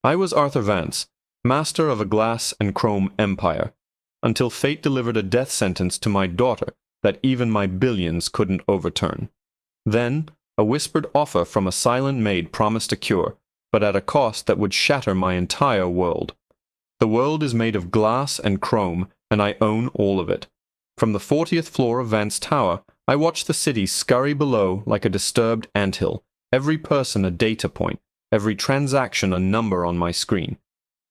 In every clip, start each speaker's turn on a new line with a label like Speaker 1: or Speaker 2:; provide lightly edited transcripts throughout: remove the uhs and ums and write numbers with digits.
Speaker 1: I was Arthur Vance, master of a glass and chrome empire, until fate delivered a death sentence to my daughter that even my billions couldn't overturn. Then, a whispered offer from a silent maid promised a cure, but at a cost that would shatter my entire world. The world is made of glass and chrome, and I own all of it. From the 40th floor of Vance Tower, I watch the city scurry below like a disturbed anthill, every person a data point, every transaction a number on my screen.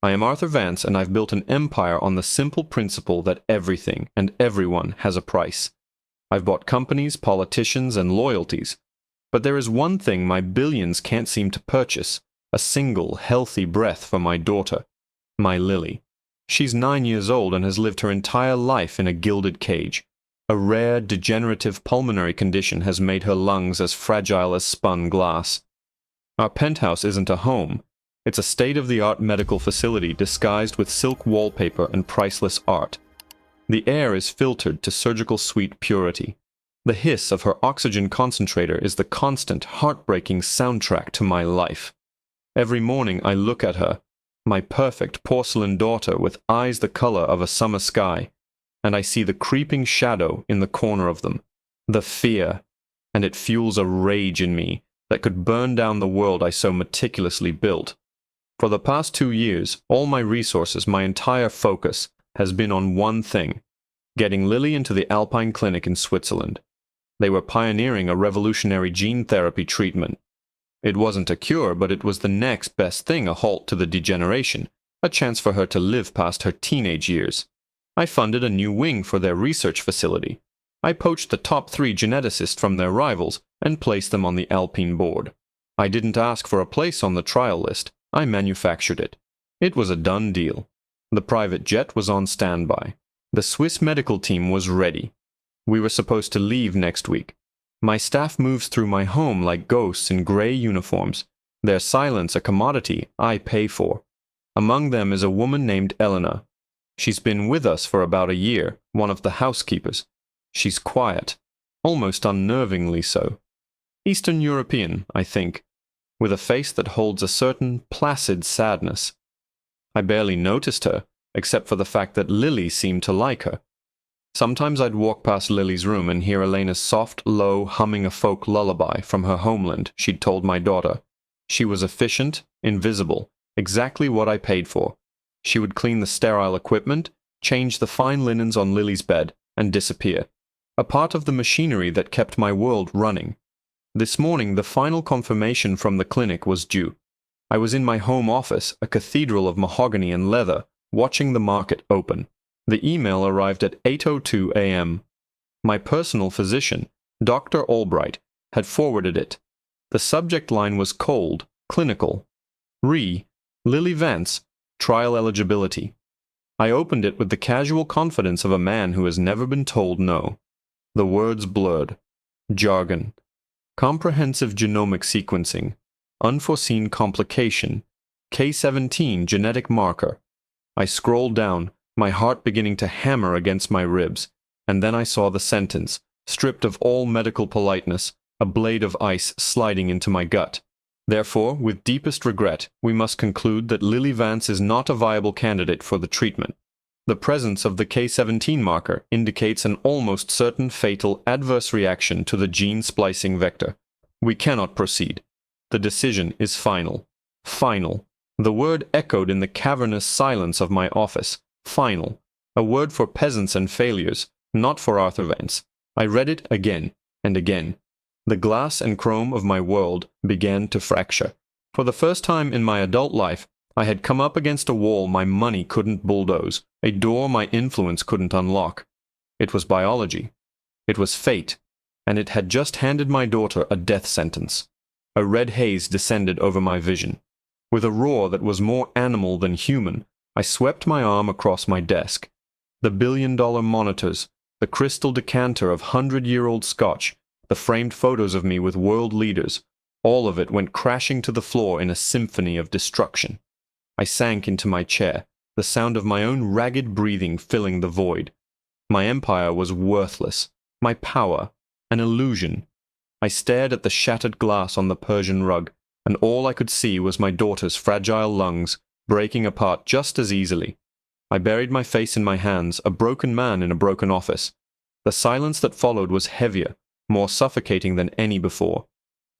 Speaker 1: I am Arthur Vance, and I've built an empire on the simple principle that everything and everyone has a price. I've bought companies, politicians, and loyalties. But there is one thing my billions can't seem to purchase, a single, healthy breath for my daughter, my Lily. She's 9 years old and has lived her entire life in a gilded cage. A rare, degenerative pulmonary condition has made her lungs as fragile as spun glass. Our penthouse isn't a home. It's a state-of-the-art medical facility disguised with silk wallpaper and priceless art. The air is filtered to surgical suite purity. The hiss of her oxygen concentrator is the constant, heartbreaking soundtrack to my life. Every morning I look at her, my perfect porcelain daughter with eyes the color of a summer sky, and I see the creeping shadow in the corner of them, the fear, and it fuels a rage in me that could burn down the world I so meticulously built. For the past 2 years, all my resources, my entire focus, has been on one thing: getting Lily into the Alpine Clinic in Switzerland. They were pioneering a revolutionary gene therapy treatment. It wasn't a cure, but it was the next best thing, a halt to the degeneration, a chance for her to live past her teenage years. I funded a new wing for their research facility. I poached the top 3 geneticists from their rivals and placed them on the Alpine board. I didn't ask for a place on the trial list. I manufactured it. It was a done deal. The private jet was on standby. The Swiss medical team was ready. We were supposed to leave next week. My staff moves through my home like ghosts in gray uniforms, their silence a commodity I pay for. Among them is a woman named Elena. She's been with us for about a year, one of the housekeepers. She's quiet, almost unnervingly so. Eastern European, I think, with a face that holds a certain placid sadness. I barely noticed her, except for the fact that Lily seemed to like her. Sometimes I'd walk past Lily's room and hear Elena's soft, low, humming a folk lullaby from her homeland she'd told my daughter. She was efficient, invisible, exactly what I paid for. She would clean the sterile equipment, change the fine linens on Lily's bed, and disappear. A part of the machinery that kept my world running. This morning, the final confirmation from the clinic was due. I was in my home office, a cathedral of mahogany and leather, watching the market open. The email arrived at 8:02 a.m. My personal physician, Dr. Albright, had forwarded it. The subject line was cold, clinical. Lily Vance, trial eligibility. I opened it with the casual confidence of a man who has never been told no. The words blurred. Jargon. Comprehensive genomic sequencing. Unforeseen complication. K17 genetic marker. I scrolled down, my heart beginning to hammer against my ribs, and then I saw the sentence, stripped of all medical politeness, a blade of ice sliding into my gut. Therefore, with deepest regret, we must conclude that Lily Vance is not a viable candidate for the treatment. The presence of the K17 marker indicates an almost certain fatal adverse reaction to the gene splicing vector. We cannot proceed. The decision is final. Final. The word echoed in the cavernous silence of my office. Final. A word for peasants and failures, not for Arthur Vance. I read it again and again. The glass and chrome of my world began to fracture. For the first time in my adult life, I had come up against a wall my money couldn't bulldoze, a door my influence couldn't unlock. It was biology. It was fate, and it had just handed my daughter a death sentence. A red haze descended over my vision. With a roar that was more animal than human, I swept my arm across my desk. The billion-dollar monitors, the crystal decanter of 100-year-old scotch, the framed photos of me with world leaders, all of it went crashing to the floor in a symphony of destruction. I sank into my chair, the sound of my own ragged breathing filling the void. My empire was worthless, my power, an illusion. I stared at the shattered glass on the Persian rug, and all I could see was my daughter's fragile lungs breaking apart just as easily. I buried my face in my hands, a broken man in a broken office. The silence that followed was heavier, more suffocating than any before.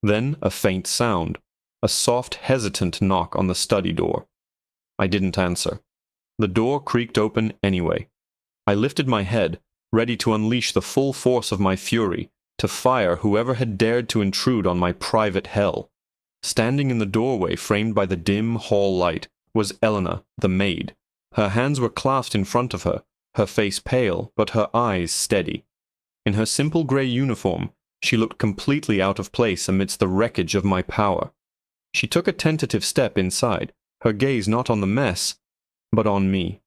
Speaker 1: Then a faint sound, a soft, hesitant knock on the study door. I didn't answer. The door creaked open anyway. I lifted my head, ready to unleash the full force of my fury, to fire whoever had dared to intrude on my private hell. Standing in the doorway framed by the dim hall light was Elena, the maid. Her hands were clasped in front of her, her face pale, but her eyes steady. In her simple grey uniform, she looked completely out of place amidst the wreckage of my power. She took a tentative step inside, her gaze not on the mess, but on me.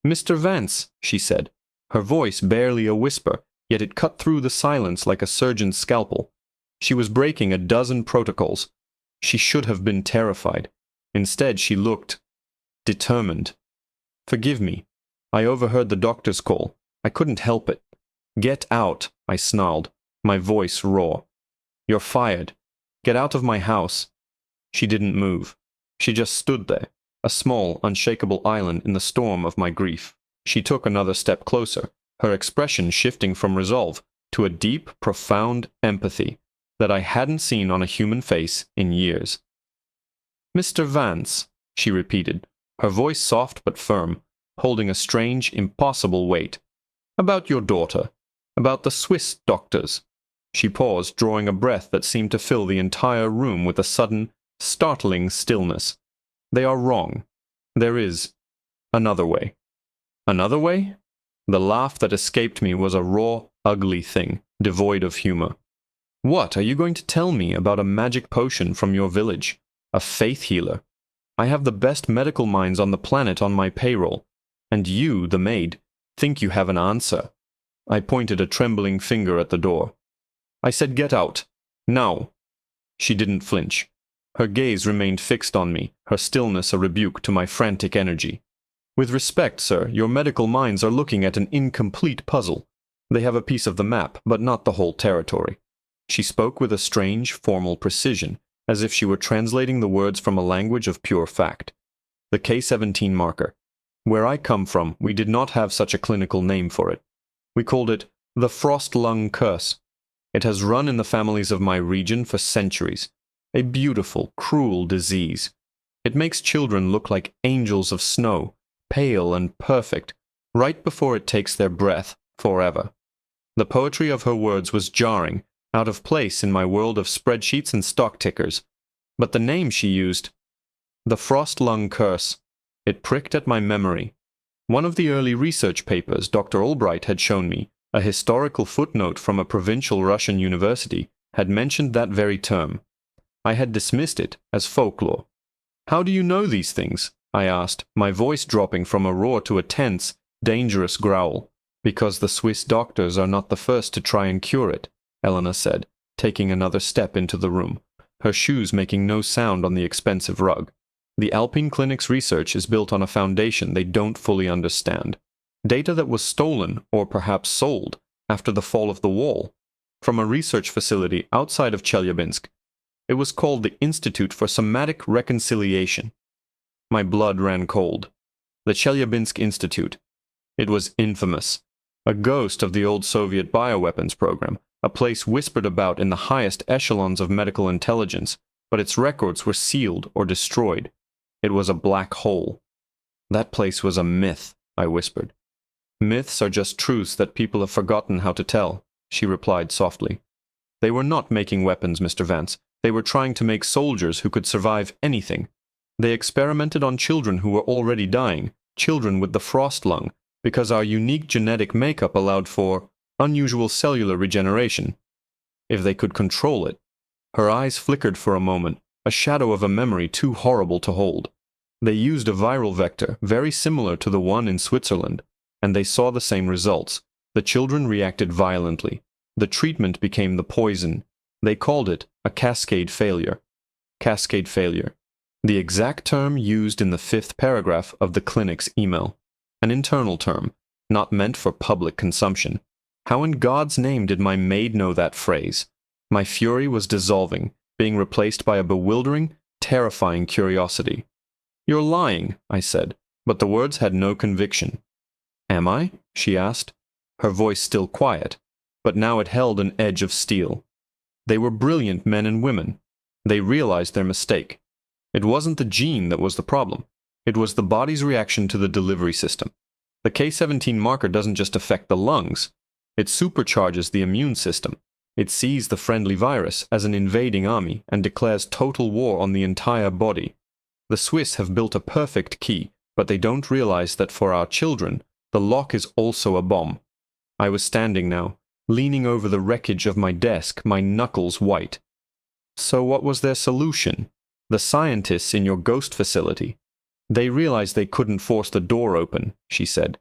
Speaker 1: "Mr. Vance," she said, her voice barely a whisper, yet it cut through the silence like a surgeon's scalpel. She was breaking a dozen protocols. She should have been terrified. Instead, she looked determined. "Forgive me. I overheard the doctor's call. I couldn't help it." "Get out," I snarled, my voice raw. "You're fired. Get out of my house." She didn't move. She just stood there, a small, unshakable island in the storm of my grief. She took another step closer, her expression shifting from resolve to a deep, profound empathy that I hadn't seen on a human face in years. "Mr. Vance," she repeated, her voice soft but firm, holding a strange, impossible weight. "About your daughter. About the Swiss doctors." She paused, drawing a breath that seemed to fill the entire room with a sudden, startling stillness. "They are wrong. There is another way." "Another way?" The laugh that escaped me was a raw, ugly thing, devoid of humor. "What are you going to tell me about a magic potion from your village? A faith healer? I have the best medical minds on the planet on my payroll, and you, the maid, think you have an answer." I pointed a trembling finger at the door. "I said get out. Now." She didn't flinch. Her gaze remained fixed on me, her stillness a rebuke to my frantic energy. "With respect, sir, your medical minds are looking at an incomplete puzzle. They have a piece of the map, but not the whole territory." She spoke with a strange, formal precision, as if she were translating the words from a language of pure fact. "The K-17 marker. Where I come from, we did not have such a clinical name for it. We called it the frost lung curse. It has run in the families of my region for centuries. A beautiful, cruel disease. It makes children look like angels of snow, pale and perfect, right before it takes their breath forever." The poetry of her words was jarring, out of place in my world of spreadsheets and stock tickers. But the name she used, the frost lung curse, it pricked at my memory. One of the early research papers Dr. Albright had shown me, a historical footnote from a provincial Russian university, had mentioned that very term. I had dismissed it as folklore. "How do you know these things?" I asked, my voice dropping from a roar to a tense, dangerous growl. "Because the Swiss doctors are not the first to try and cure it," Elena said, taking another step into the room, her shoes making no sound on the expensive rug. "The Alpine Clinic's research is built on a foundation they don't fully understand. Data that was stolen, or perhaps sold, after the fall of the wall, from a research facility outside of Chelyabinsk. It was called the Institute for Somatic Reconciliation." My blood ran cold. The Chelyabinsk Institute. It was infamous. A ghost of the old Soviet bioweapons program, a place whispered about in the highest echelons of medical intelligence, but its records were sealed or destroyed. It was a black hole. "That place was a myth," I whispered. "Myths are just truths that people have forgotten how to tell," she replied softly. "They were not making weapons, Mr. Vance. They were trying to make soldiers who could survive anything. They experimented on children who were already dying, children with the frost lung, because our unique genetic makeup allowed for unusual cellular regeneration. If they could control it." Her eyes flickered for a moment, a shadow of a memory too horrible to hold. "They used a viral vector very similar to the one in Switzerland, and they saw the same results. The children reacted violently. The treatment became the poison. They called it a cascade failure." Cascade failure. The exact term used in the 5th paragraph of the clinic's email. An internal term, not meant for public consumption. How in God's name did my maid know that phrase? My fury was dissolving, being replaced by a bewildering, terrifying curiosity. "You're lying," I said, but the words had no conviction. "Am I?" she asked, her voice still quiet, but now it held an edge of steel. They were brilliant men and women. They realized their mistake. It wasn't the gene that was the problem. It was the body's reaction to the delivery system. The K17 marker doesn't just affect the lungs. It supercharges the immune system. It sees the friendly virus as an invading army and declares total war on the entire body. The Swiss have built a perfect key, but they don't realize that for our children, the lock is also a bomb. I was standing now, leaning over the wreckage of my desk, my knuckles white. "So what was their solution? The scientists in your ghost facility. They realized they couldn't force the door open," she said.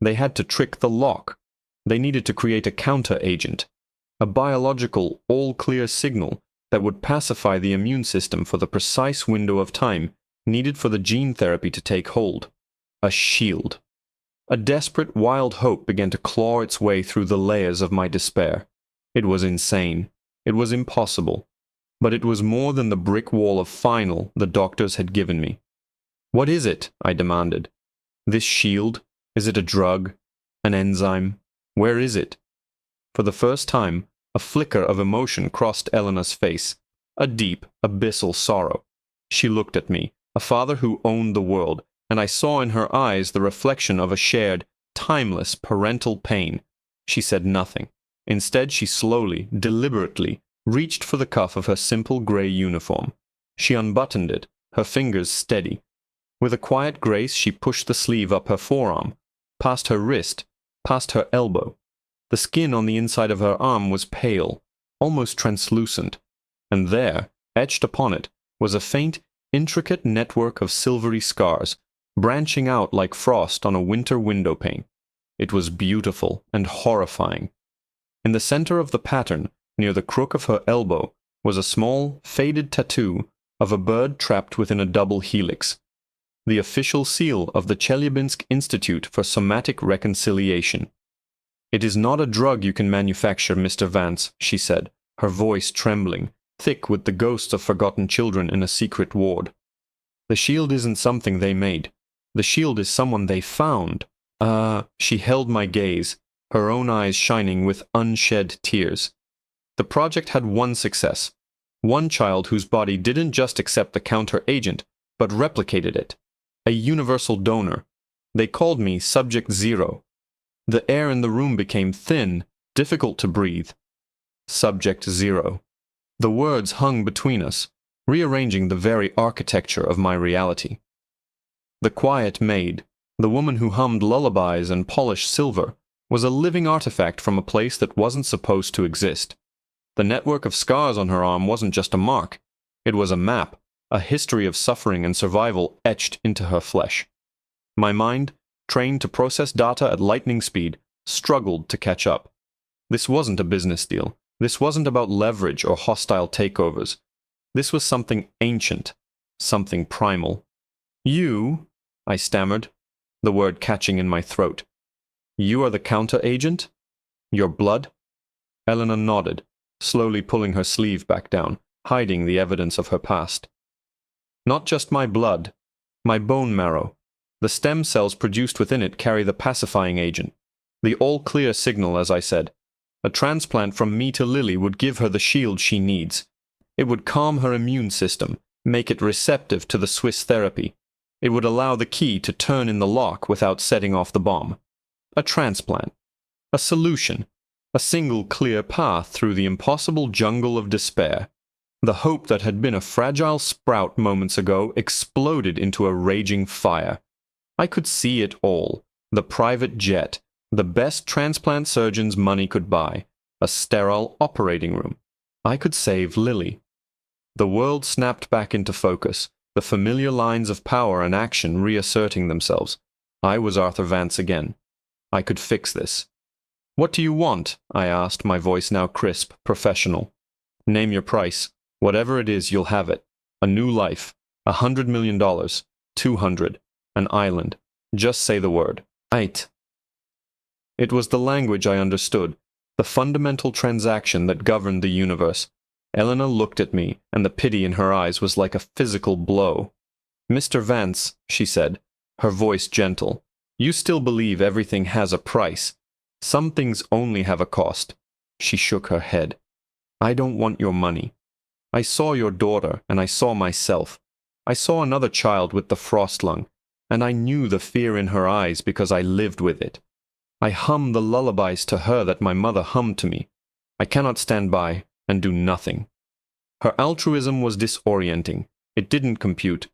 Speaker 1: "They had to trick the lock. They needed to create a counter-agent, a biological, all-clear signal that would pacify the immune system for the precise window of time needed for the gene therapy to take hold. A shield." A desperate, wild hope began to claw its way through the layers of my despair. It was insane. It was impossible. But it was more than the brick wall of final the doctors had given me. "What is it?" I demanded. "This shield? Is it a drug? An enzyme? Where is it?" For the first time, a flicker of emotion crossed Elena's face, a deep, abyssal sorrow. She looked at me, a father who owned the world, and I saw in her eyes the reflection of a shared, timeless parental pain. She said nothing. Instead, she slowly, deliberately, reached for the cuff of her simple gray uniform. She unbuttoned it, her fingers steady. With a quiet grace, she pushed the sleeve up her forearm, past her wrist, past her elbow. The skin on the inside of her arm was pale, almost translucent, and there, etched upon it, was a faint, intricate network of silvery scars, branching out like frost on a winter window pane. It was beautiful and horrifying. In the center of the pattern, near the crook of her elbow, was a small, faded tattoo of a bird trapped within a double helix, the official seal of the Chelyabinsk Institute for Somatic Reconciliation. "It is not a drug you can manufacture, Mr. Vance," she said, her voice trembling, thick with the ghosts of forgotten children in a secret ward. "The shield isn't something they made. The shield is someone they found." She held my gaze, her own eyes shining with unshed tears. The project had one success. One child whose body didn't just accept the counter-agent, but replicated it. A universal donor. They called me Subject Zero. The air in the room became thin, difficult to breathe. Subject Zero. The words hung between us, rearranging the very architecture of my reality. The quiet maid, the woman who hummed lullabies and polished silver, was a living artifact from a place that wasn't supposed to exist. The network of scars on her arm wasn't just a mark. It was a map, a history of suffering and survival etched into her flesh. My mind, trained to process data at lightning speed, struggled to catch up. This wasn't a business deal. This wasn't about leverage or hostile takeovers. This was something ancient, something primal. "You?" I stammered, the word catching in my throat. "You are the counter-agent? Your blood?" Elena nodded, slowly pulling her sleeve back down, hiding the evidence of her past. "Not just my blood, my bone marrow. The stem cells produced within it carry the pacifying agent. The all-clear signal, as I said. A transplant from me to Lily would give her the shield she needs. It would calm her immune system, make it receptive to the Swiss therapy. It would allow the key to turn in the lock without setting off the bomb. A transplant. A solution. A single clear path through the impossible jungle of despair. The hope that had been a fragile sprout moments ago exploded into a raging fire. I could see it all. The private jet. The best transplant surgeon's money could buy. A sterile operating room. I could save Lily. The world snapped back into focus, the familiar lines of power and action reasserting themselves. I was Arthur Vance again. I could fix this. "What do you want?" I asked, my voice now crisp, professional. "Name your price. Whatever it is, you'll have it. A new life. $100 million. 200. An island. Just say the word." "Ait." It was the language I understood, the fundamental transaction that governed the universe. Eleanor looked at me, and the pity in her eyes was like a physical blow. "Mr. Vance," she said, her voice gentle, "you still believe everything has a price. Some things only have a cost." She shook her head. "I don't want your money. I saw your daughter, and I saw myself. I saw another child with the frost lung, and I knew the fear in her eyes because I lived with it. I hummed the lullabies to her that my mother hummed to me. I cannot stand by and do nothing." Her altruism was disorienting. It didn't compute.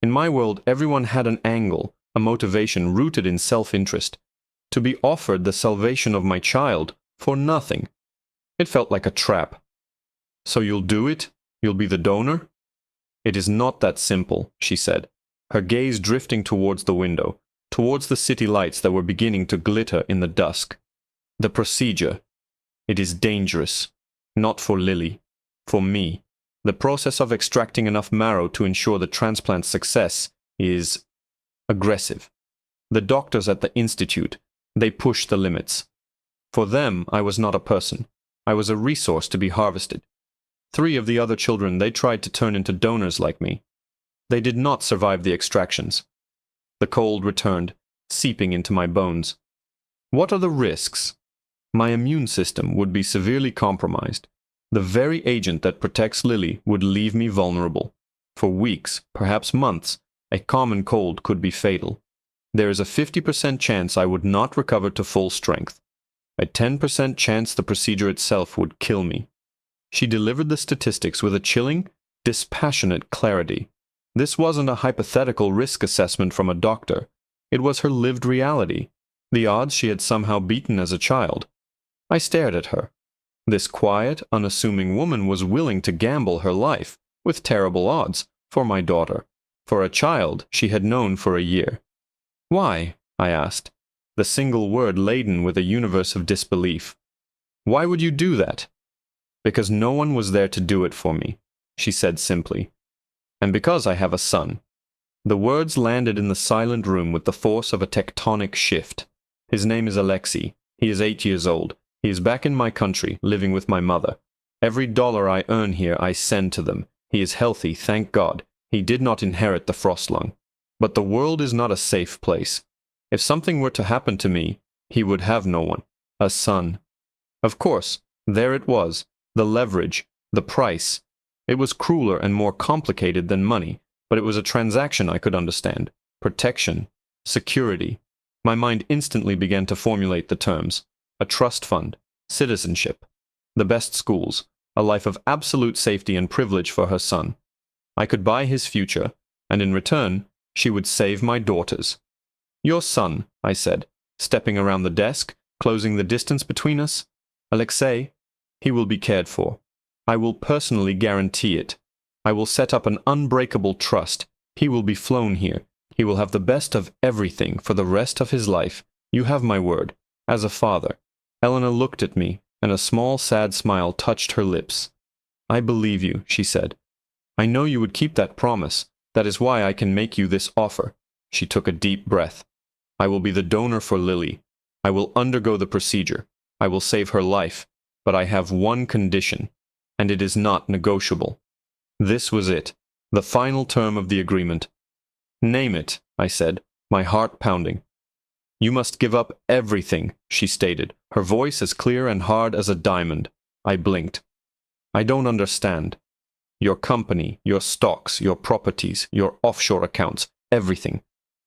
Speaker 1: In my world, everyone had an angle, a motivation rooted in self-interest. To be offered the salvation of my child for nothing. It felt like a trap. "So you'll do it? You'll be the donor?" "It is not that simple," she said, her gaze drifting towards the window, towards the city lights that were beginning to glitter in the dusk. "The procedure. It is dangerous. Not for Lily. For me. The process of extracting enough marrow to ensure the transplant's success is aggressive. The doctors at the Institute, they push the limits. For them, I was not a person. I was a resource to be harvested. 3 of the other children they tried to turn into donors like me. They did not survive the extractions. The cold returned, seeping into my bones. What are the risks? My immune system would be severely compromised. The very agent that protects Lily would leave me vulnerable. For weeks, perhaps months, a common cold could be fatal. There is a 50% chance I would not recover to full strength. A 10% chance the procedure itself would kill me. She delivered the statistics with a chilling, dispassionate clarity. This wasn't a hypothetical risk assessment from a doctor. It was her lived reality, the odds she had somehow beaten as a child. I stared at her. This quiet, unassuming woman was willing to gamble her life, with terrible odds, for my daughter, for a child she had known for a year. "Why?" I asked, the single word laden with a universe of disbelief. "Why would you do that?" "Because no one was there to do it for me," she said simply. "And because I have a son." The words landed in the silent room with the force of a tectonic shift. "His name is Alexei. He is 8 years old. He is back in my country, living with my mother. Every dollar I earn here I send to them. He is healthy, thank God. He did not inherit the frost lung. But the world is not a safe place. If something were to happen to me, he would have no one. A son." Of course, there it was, the leverage, the price. It was crueler and more complicated than money, but it was a transaction I could understand. Protection, security. My mind instantly began to formulate the terms. A trust fund, citizenship, the best schools, a life of absolute safety and privilege for her son. I could buy his future, and in return, she would save my daughters. "Your son," I said, stepping around the desk, closing the distance between us. "Alexei, he will be cared for. I will personally guarantee it. I will set up an unbreakable trust. He will be flown here. He will have the best of everything for the rest of his life. You have my word, as a father." Eleanor looked at me, and a small, sad smile touched her lips. "I believe you," she said. "I know you would keep that promise. That is why I can make you this offer." She took a deep breath. "I will be the donor for Lily. I will undergo the procedure. I will save her life. But I have one condition, and it is not negotiable." This was it, the final term of the agreement. "Name it," I said, my heart pounding. "You must give up everything," she stated, her voice as clear and hard as a diamond. I blinked. "I don't understand." "Your company, your stocks, your properties, your offshore accounts, everything.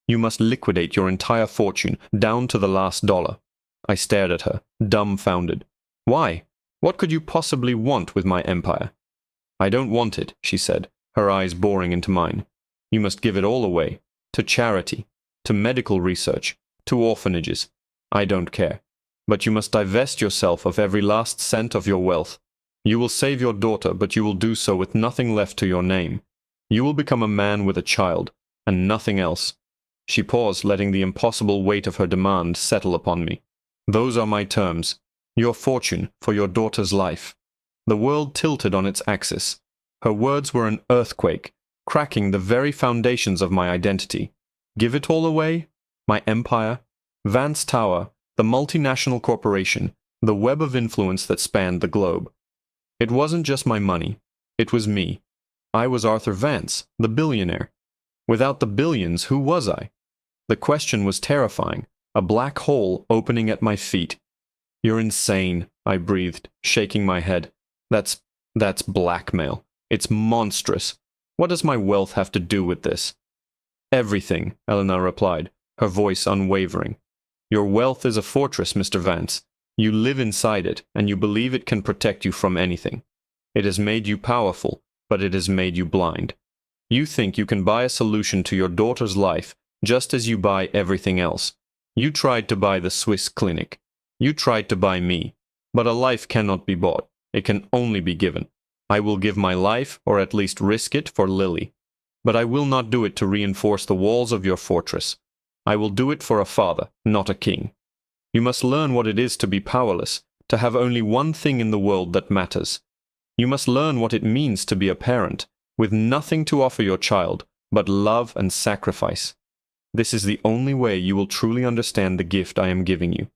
Speaker 1: You must liquidate your entire fortune, down to the last dollar." I stared at her, dumbfounded. "Why? What could you possibly want with my empire?" "I don't want it," she said, her eyes boring into mine. "You must give it all away. To charity, to medical research, to orphanages. I don't care. But you must divest yourself of every last cent of your wealth. You will save your daughter, but you will do so with nothing left to your name. You will become a man with a child, and nothing else." She paused, letting the impossible weight of her demand settle upon me. "Those are my terms. Your fortune for your daughter's life." The world tilted on its axis. Her words were an earthquake, cracking the very foundations of my identity. Give it all away? My empire? Vance Tower, the multinational corporation, the web of influence that spanned the globe. It wasn't just my money. It was me. I was Arthur Vance, the billionaire. Without the billions, who was I? The question was terrifying, a black hole opening at my feet. "You're insane," I breathed, shaking my head. That's blackmail. It's monstrous. What does my wealth have to do with this?" "Everything," Eleanor replied, her voice unwavering. "Your wealth is a fortress, Mr. Vance. You live inside it, and you believe it can protect you from anything. It has made you powerful, but it has made you blind. You think you can buy a solution to your daughter's life just as you buy everything else. You tried to buy the Swiss clinic. You tried to buy me. But a life cannot be bought. It can only be given. I will give my life, or at least risk it, for Lily. But I will not do it to reinforce the walls of your fortress. I will do it for a father, not a king. You must learn what it is to be powerless, to have only one thing in the world that matters. You must learn what it means to be a parent, with nothing to offer your child but love and sacrifice. This is the only way you will truly understand the gift I am giving you."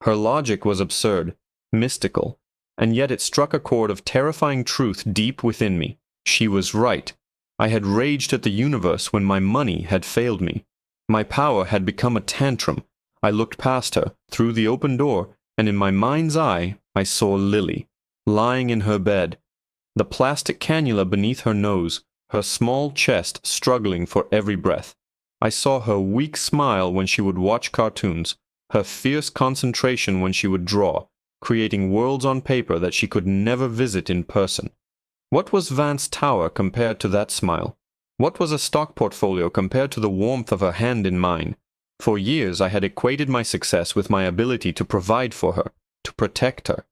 Speaker 1: Her logic was absurd, mystical, and yet it struck a chord of terrifying truth deep within me. She was right. I had raged at the universe when my money had failed me. My power had become a tantrum. I looked past her, through the open door, and in my mind's eye I saw Lily, lying in her bed, the plastic cannula beneath her nose, her small chest struggling for every breath. I saw her weak smile when she would watch cartoons, her fierce concentration when she would draw, creating worlds on paper that she could never visit in person. What was Vance Tower compared to that smile? What was a stock portfolio compared to the warmth of her hand in mine? For years I had equated my success with my ability to provide for her, to protect her.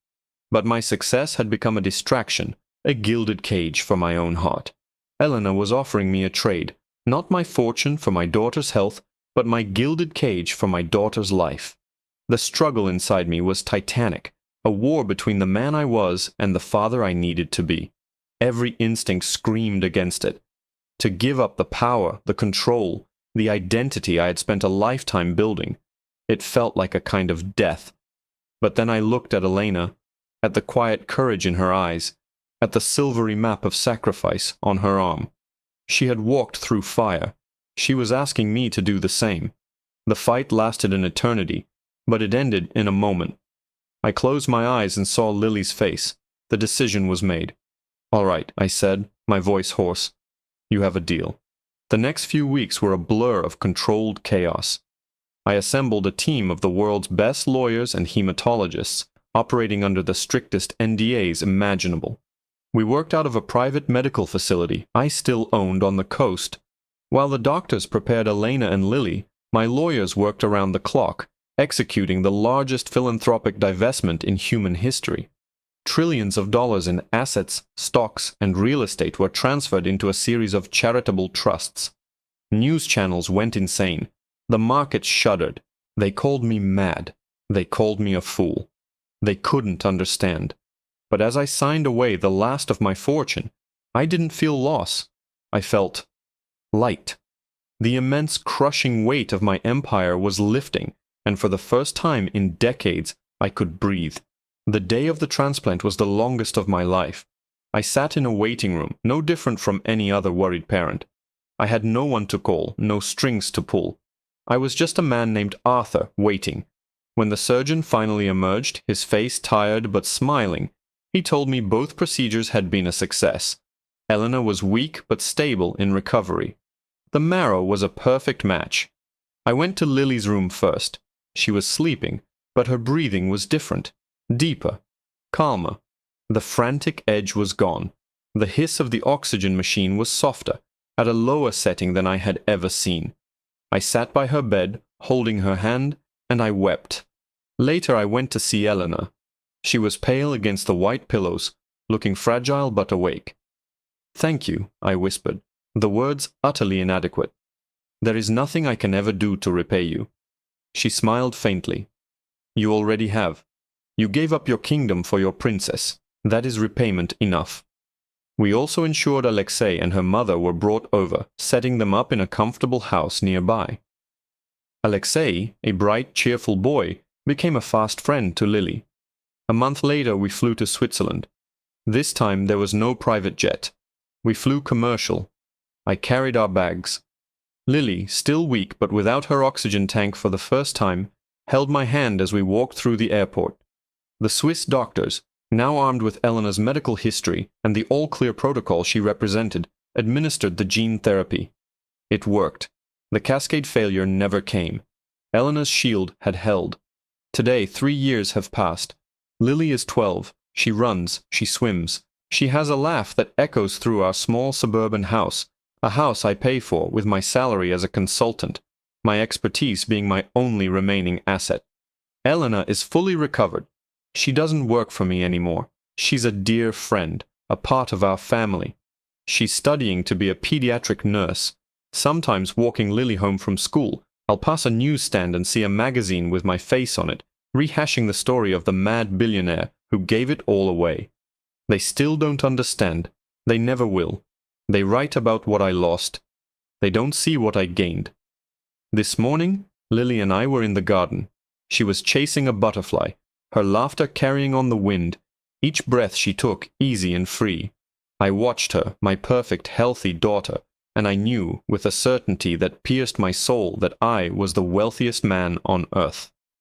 Speaker 1: But my success had become a distraction, a gilded cage for my own heart. Eleanor was offering me a trade, not my fortune for my daughter's health, but my gilded cage for my daughter's life. The struggle inside me was titanic, a war between the man I was and the father I needed to be. Every instinct screamed against it. To give up the power, the control, the identity I had spent a lifetime building. It felt like a kind of death. But then I looked at Elena, at the quiet courage in her eyes, at the silvery map of sacrifice on her arm. She had walked through fire. She was asking me to do the same. The fight lasted an eternity, but it ended in a moment. I closed my eyes and saw Lily's face. The decision was made. "All right," I said, my voice hoarse. "You have a deal." The next few weeks were a blur of controlled chaos. I assembled a team of the world's best lawyers and hematologists, operating under the strictest NDAs imaginable. We worked out of a private medical facility I still owned on the coast. While the doctors prepared Elena and Lily, my lawyers worked around the clock, executing the largest philanthropic divestment in human history. Trillions of dollars in assets, stocks, and real estate were transferred into a series of charitable trusts. News channels went insane. The markets shuddered. They called me mad. They called me a fool. They couldn't understand. But as I signed away the last of my fortune, I didn't feel loss. I felt light. The immense crushing weight of my empire was lifting, and for the first time in decades, I could breathe. The day of the transplant was the longest of my life. I sat in a waiting room, no different from any other worried parent. I had no one to call, no strings to pull. I was just a man named Arthur, waiting. When the surgeon finally emerged, his face tired but smiling, he told me both procedures had been a success. Eleanor was weak but stable in recovery. The marrow was a perfect match. I went to Lily's room first. She was sleeping, but her breathing was different. Deeper, calmer. The frantic edge was gone. The hiss of the oxygen machine was softer, at a lower setting than I had ever seen. I sat by her bed, holding her hand, and I wept. Later I went to see Eleanor. She was pale against the white pillows, looking fragile but awake. "Thank you," I whispered, the words utterly inadequate. "There is nothing I can ever do to repay you." She smiled faintly. "You already have. You gave up your kingdom for your princess. That is repayment enough." We also ensured Alexei and her mother were brought over, setting them up in a comfortable house nearby. Alexei, a bright, cheerful boy, became a fast friend to Lily. A month later we flew to Switzerland. This time there was no private jet. We flew commercial. I carried our bags. Lily, still weak but without her oxygen tank for the first time, held my hand as we walked through the airport. The Swiss doctors, now armed with Elena's medical history and the all-clear protocol she represented, administered the gene therapy. It worked. The cascade failure never came. Elena's shield had held. Today, 3 years have passed. Lily is 12. She runs. She swims. She has a laugh that echoes through our small suburban house, a house I pay for with my salary as a consultant, my expertise being my only remaining asset. Elena is fully recovered. She doesn't work for me anymore. She's a dear friend, a part of our family. She's studying to be a pediatric nurse. Sometimes walking Lily home from school, I'll pass a newsstand and see a magazine with my face on it, rehashing the story of the mad billionaire who gave it all away. They still don't understand. They never will. They write about what I lost. They don't see what I gained. This morning, Lily and I were in the garden. She was chasing a butterfly, her laughter carrying on the wind, each breath she took easy and free. I watched her, my perfect, healthy daughter, and I knew, with a certainty that pierced my soul, that I was the wealthiest man on earth.